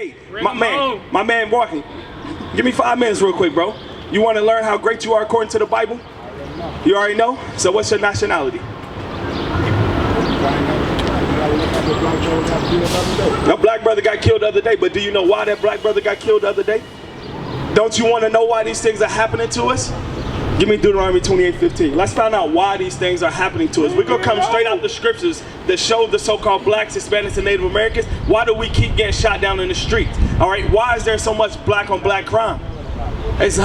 Hey, my man walking. Give me 5 minutes real quick, bro. You want to learn how great you are according to the Bible? You already know? So what's your nationality? No black brother got killed the other day, but do you know why that black brother got killed the other day? Don't you want to know why these things are happening to us? Give me Deuteronomy 28:15. Let's find out why these things are happening to us. We're going to come straight out the scriptures that show the so-called blacks, Hispanics, and Native Americans. Why do we keep getting shot down in the streets? All right, why is there so much black on black crime? It's,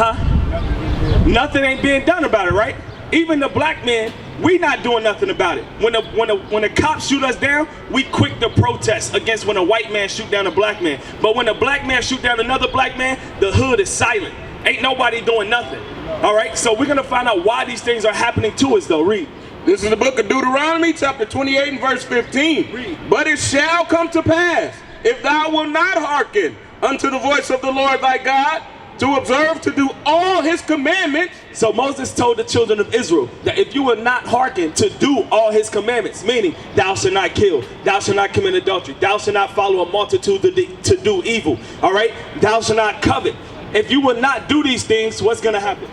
nothing ain't being done about it, right? Even the black men, we not doing nothing about it. When the cops shoot us down, we quick to protest against when a white man shoot down a black man. But when a black man shoot down another black man, the hood is silent. Ain't nobody doing nothing. All right, so we're gonna find out why these things are happening to us though. Read. This is the book of Deuteronomy, chapter 28 and verse 15. Read. But it shall come to pass, if thou wilt not hearken unto the voice of the Lord thy God, to observe to do all his commandments. So Moses told the children of Israel that if you will not hearken to do all his commandments, meaning thou shalt not kill, thou shalt not commit adultery, thou shalt not follow a multitude to do evil, all right? Thou shalt not covet. If you will not do these things, what's going to happen?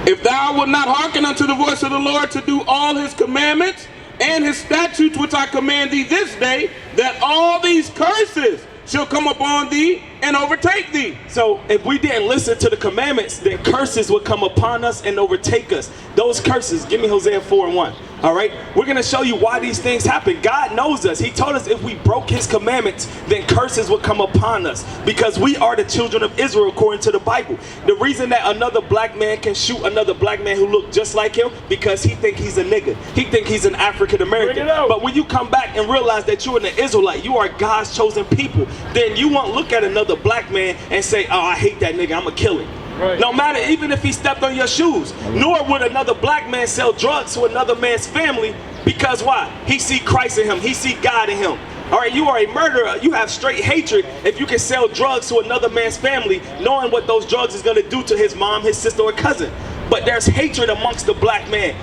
If thou wilt not hearken unto the voice of the Lord to do all his commandments and his statutes which I command thee this day, that all these curses shall come upon thee and overtake thee. So if we didn't listen to the commandments, then curses would come upon us and overtake us. Those curses, give me Hosea 4:1. All right, we're going to show you why these things happen. God knows us. He told us if we broke his commandments, then curses would come upon us because we are the children of Israel according to the Bible. The reason that another black man can shoot another black man who look just like him, because he think he's a nigga. He think he's an African American. But when you come back and realize that you're an Israelite, you are God's chosen people, then you won't look at another black man and say, oh, I hate that nigga, I'm gonna kill him. Right. No matter, even if he stepped on your shoes. Nor would another black man sell drugs to another man's family, because why? He see Christ in him, he see God in him. All right, you are a murderer. You have straight hatred if you can sell drugs to another man's family, knowing what those drugs is gonna do to his mom, his sister, or cousin. But there's hatred amongst the black man.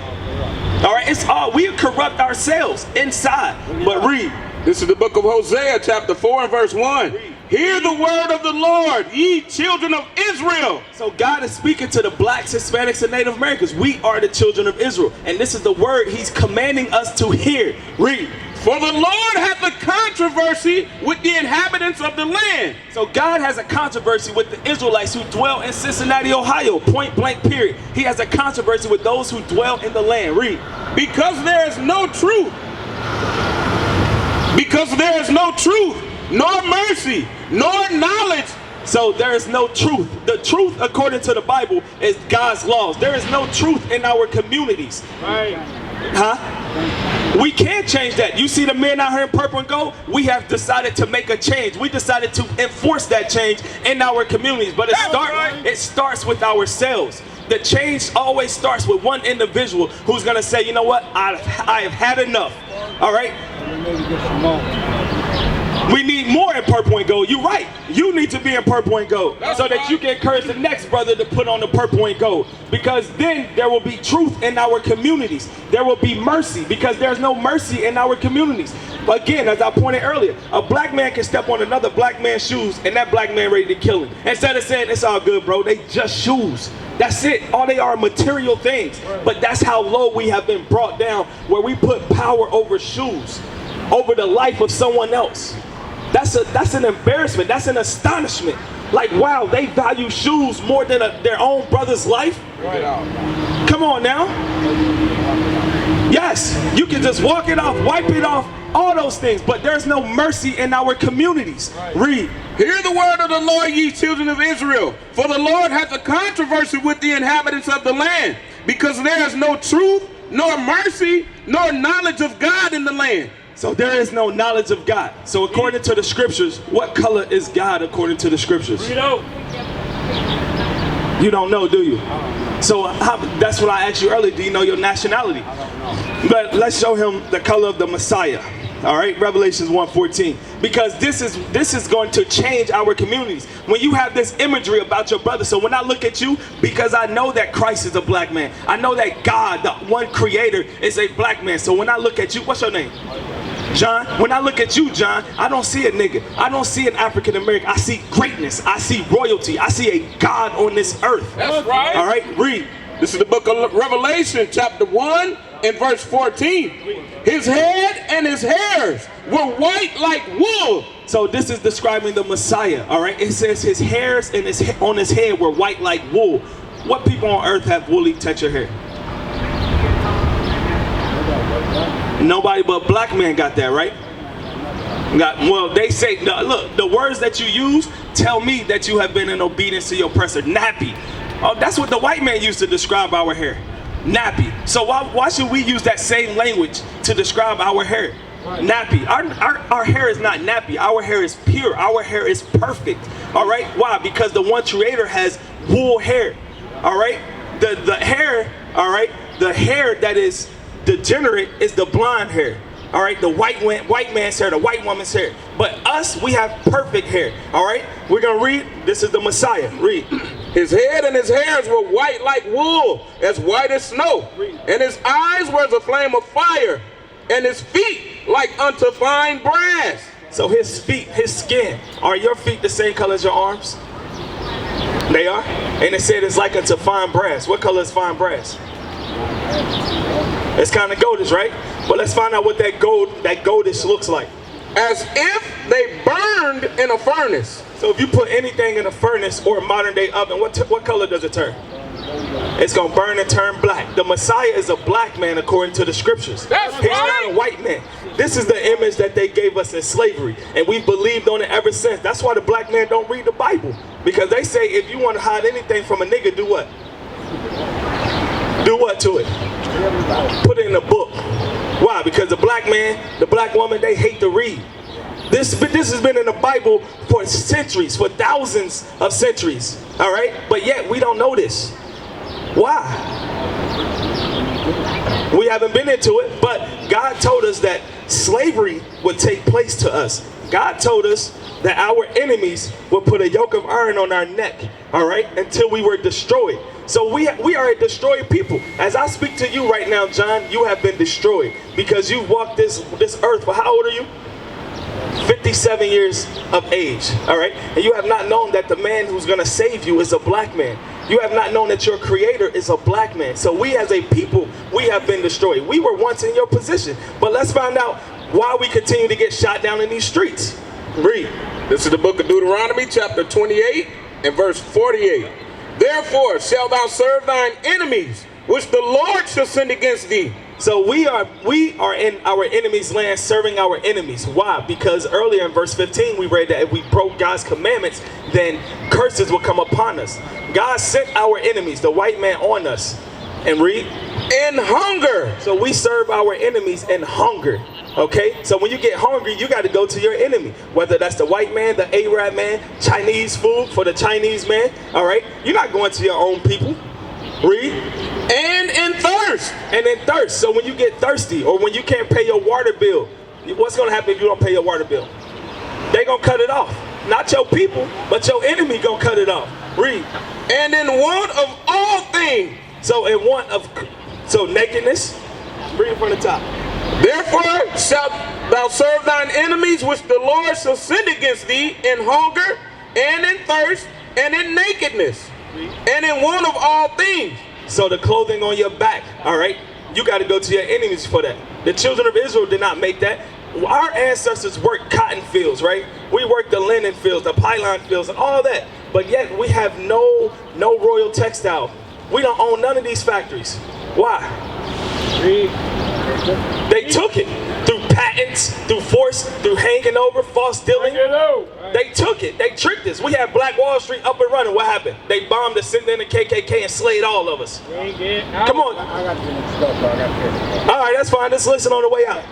All right, it's all, we corrupt ourselves inside. But read. This is the book of Hosea, chapter 4 and verse 1. Read. Hear the word of the Lord, ye children of Israel. So God is speaking to the blacks, Hispanics, and Native Americans. We are the children of Israel. And this is the word he's commanding us to hear. Read. For the Lord hath a controversy with the inhabitants of the land. So God has a controversy with the Israelites who dwell in Cincinnati, Ohio. Point blank period. He has a controversy with those who dwell in the land. Read. Because there is no truth. Because there is no truth, nor mercy, nor knowledge. So there is no truth. The truth, according to the Bible, is God's laws. There is no truth in our communities. Right. We can't change that. You see the men out here in purple and gold? We have decided to make a change. We decided to enforce that change in our communities. But it starts with ourselves. The change always starts with one individual who's going to say, you know what, I have had enough. All right? We need more in purple and gold. You're right. You need to be in purple and gold so that you can encourage the next brother to put on the purple and gold. Because then there will be truth in our communities. There will be mercy because there's no mercy in our communities. But again, as I pointed earlier, a black man can step on another black man's shoes and that black man ready to kill him. Instead of saying, it's all good, bro, they just shoes. That's it. All they are material things. But that's how low we have been brought down, where we put power over shoes, over the life of someone else. That's an embarrassment. That's an astonishment. Like, wow, they value shoes more than their own brother's life? Right. Come on now. Yes, you can just walk it off, wipe it off, all those things, but there's no mercy in our communities. Right. Read. Hear the word of the Lord, ye children of Israel. For the Lord hath a controversy with the inhabitants of the land, because there is no truth, nor mercy, nor knowledge of God in the land. So there is no knowledge of God. So according to the scriptures, what color is God according to the scriptures? You don't know, do you? So that's what I asked you earlier. Do you know your nationality? I don't know. But let's show him the color of the Messiah. All right, Revelations 1:14. Because this is going to change our communities. When you have this imagery about your brother, so when I look at you, because I know that Christ is a black man, I know that God, the one creator, is a black man. So when I look at you, what's your name? John, when I look at you, John, I don't see a nigga. I don't see an African American. I see greatness. I see royalty. I see a God on this earth. That's right. All right, read. This is the book of Revelation, chapter 1 and verse 14. His head and his hairs were white like wool. So this is describing the Messiah, all right? It says his hairs and on his head were white like wool. What people on earth have woolly texture hair? Nobody but black men got that, right? Well, they say, look, the words that you use tell me that you have been in obedience to your oppressor. Nappy. Oh, that's what the white man used to describe our hair. Nappy. So why should we use that same language to describe our hair? Nappy. Our hair is not nappy. Our hair is pure. Our hair is perfect. All right? Why? Because the one creator has wool hair. All right? The hair, all right? The hair that is degenerate is the blonde hair. All right? The white man's hair, the white woman's hair. But us, we have perfect hair. All right? We're going to read. This is the Messiah. Read. His head and his hairs were white like wool, as white as snow. And his eyes were as a flame of fire, and his feet like unto fine brass. So his feet, his skin, are your feet the same color as your arms? They are? And it said it's like unto fine brass. What color is fine brass? It's kind of goldish, right? But let's find out what that goldish looks like. As if they burned in a furnace. So if you put anything in a furnace or a modern day oven, what color does it turn? It's going to burn and turn black. The Messiah is a black man according to the scriptures. That's He's right. not a white man. This is the image that they gave us in slavery, and we've believed on it ever since. That's why the black man don't read the Bible, because they say if you want to hide anything from a nigga, do what? Do what to it? Put it in a book. Why? Because the black man, the black woman, they hate to read. This has been in the Bible for centuries, for thousands of centuries, all right? But yet we don't know this. Why? We haven't been into it, but God told us that slavery would take place to us. God told us that our enemies would put a yoke of iron on our neck, all right, until we were destroyed. So we are a destroyed people. As I speak to you right now, John, you have been destroyed because you walked this earth for, how old are you? 57 years of age, all right? And you have not known that the man who's going to save you is a black man. You have not known that your creator is a black man. So we as a people, we have been destroyed. We were once in your position. But let's find out why we continue to get shot down in these streets. Read. This is the book of Deuteronomy, chapter 28 and verse 48. Therefore shalt thou serve thine enemies, which the Lord shall send against thee. So we are in our enemy's land serving our enemies. Why? Because earlier in verse 15 we read that if we broke God's commandments, then curses will come upon us. God sent our enemies, the white man, on us. And read. In hunger. So we serve our enemies in hunger. Okay? So when you get hungry, you got to go to your enemy. Whether that's the white man, the Arab man, Chinese food for the Chinese man. All right? You're not going to your own people. Read. And in thirst. And in thirst. So when you get thirsty or when you can't pay your water bill, what's going to happen if you don't pay your water bill? They're going to cut it off. Not your people, but your enemy going to cut it off. Read. And in want of all things. So in want of, so nakedness. Read from the top. Therefore shalt thou serve thine enemies, which the Lord shall send against thee, in hunger, and in thirst, and in nakedness, and in want of all things. So the clothing on your back, all right? You got to go to your enemies for that. The children of Israel did not make that. Our ancestors worked cotton fields, right? We worked the linen fields, the pylon fields, and all that. But yet we have no royal textile. We don't own none of these factories. Why? They took it through patents, through force, through hanging over, false stealing. They took it. They tricked us. We had Black Wall Street up and running. What happened? They bombed us, sent in the KKK, and slayed all of us. Come on. All right, that's fine. Let's listen on the way out.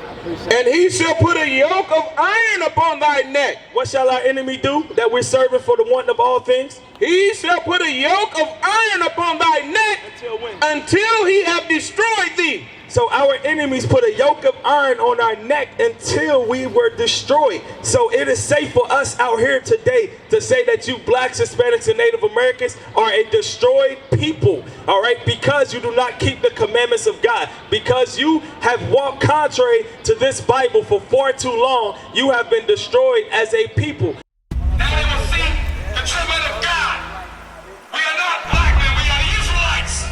And he shall put a yoke of iron upon thy neck. What shall our enemy do that we're serving for the want of all things? He shall put a yoke of iron upon thy neck until he have destroyed thee. So our enemies put a yoke of iron on our neck until we were destroyed. So it is safe for us out here today to say that you blacks, Hispanics, and Native Americans are a destroyed people, all right, because you do not keep the commandments of God. Because you have walked contrary to this Bible for far too long, you have been destroyed as a people. Now they will see the true men of God. We are not black men, we are the Israelites.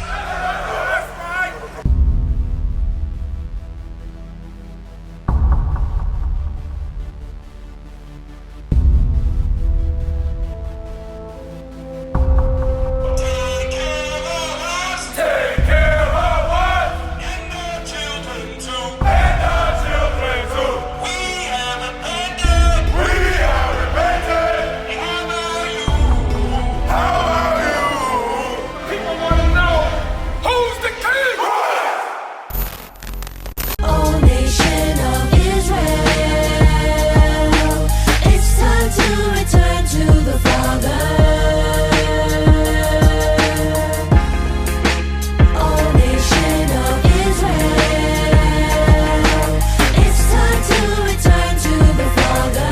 Take care of us. And our children too. We have repented. How about you? People want to know who's the king. Oh, nation of Israel, it's time to return to the Father. Oh, nation of Israel, it's time to return to the Father.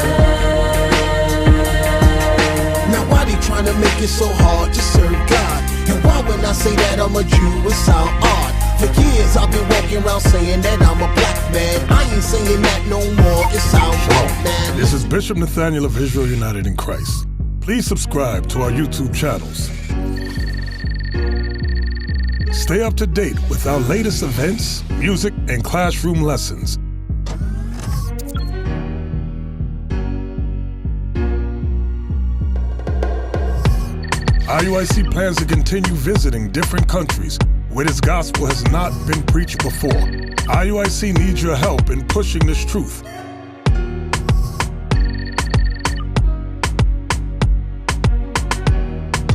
Now why they trying to make it so hard to serve God? And why when I say that I'm a Jew, it sound odd? For years I've been walking around saying that I'm a black man. I ain't saying that no more, it sound wrong, man. This is Bishop Nathaniel of Israel United in Christ. Please subscribe to our YouTube channels. Stay up to date with our latest events, music, and classroom lessons. IUIC plans to continue visiting different countries where this gospel has not been preached before. IUIC needs your help in pushing this truth.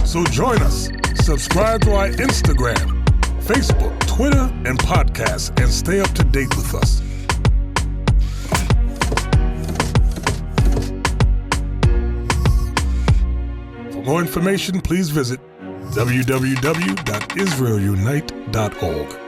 So join us. Subscribe to our Instagram, Facebook, Twitter, and podcasts, and stay up to date with us. For more information, please visit www.israelunite.org.